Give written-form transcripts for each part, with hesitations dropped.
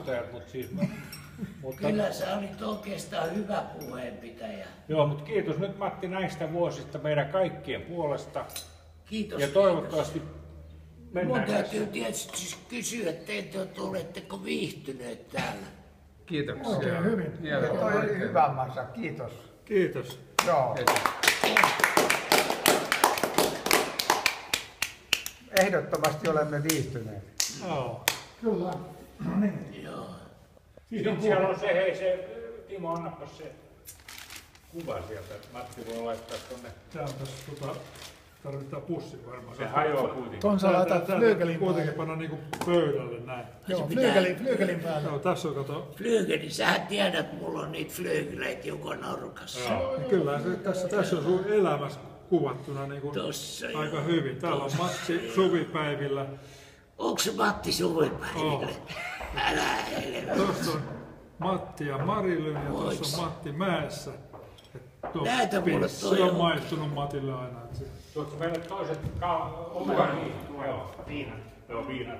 avustajat, mutta siis... Kyllä sä olit oikeastaan hyvä puheenpitäjä. Joo, mutta kiitos nyt Matti näistä vuosista meidän kaikkien puolesta. Kiitos. Ja toivottavasti Mun täytyy tietysti kysyä teiltä, että oletteko viihtyneet täällä? Kiitoksia. Oikein hyvin. Toi oli hyvä, Masa. Kiitos. Kiitos. Joo. Ehdottomasti olemme viihtyneet. Joo. Kyllä. No niin. Joo. Sitten siellä on se, hei se, Timo annapas se kuva sieltä, että Matti voi laittaa tonne. Tää on tässä tarvitaan pussi varmaan. Se hajoaa kuitenkin. Ton saa laittaa flyygelin kuitenkin panna niinku pöydälle näin. Joo, flyygelin päälle. Joo, tässä on kato. Flygeli, sähän tiedät, mulla on niitä flygeleitä joka nurkassa. Kyllä se tässä on sun elämässä kuvattuna niinku Tossa aika joo. hyvin. Täällä on Matti suvipäivillä. Onko se Matti suvipäiville? Älä helvetti. Tuossa on Matti ja Marilyn ja tuossa on Matti mäessä. Näytä mulle toi se on on. maistunut Matille aina. Tuotko meille toiset viinat? Joo, viinat.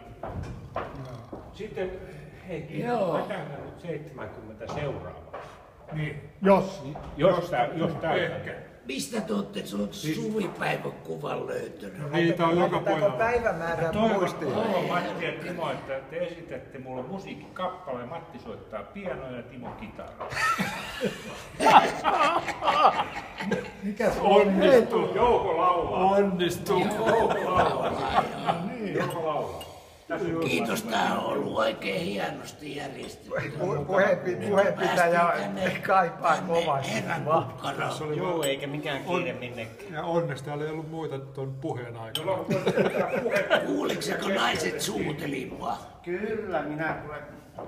Sitten, hei, Joo. mä täytän nyt 70 seuraavaksi. Niin. Jos täytän. Mistä te olette sun suvipäivän kuvan löytänyt? Niitä on joka Laitetaanko pojalla. päivämäärä muistiin? Toivon Matti ja Timo, että te esitätte mulle musiikkikappale. Matti soittaa pianoa ja Timo kitaraa. Mikä se Onnistuu. Jouko laulaa. Onnistuu. Jouko laulaa. Kiitos, tää on ollut oikein hienosti järjestetty. Puheenpitäjä kaipaa kovasti. Herran kukkaroa. Joo, eikä mikään kiire minnekään. Ja onneksi täällä ei ollut muita tuon puheen aikana. Kuulikseko naiset suuteli mua? Kyllä, minä kuule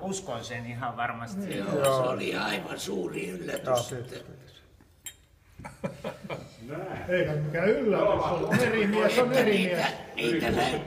uskon sen ihan varmasti. Joo, se oli aivan suuri yllätys. Eikä mikään yllätys ollut. Merimies on Että merimies. niitä löytyy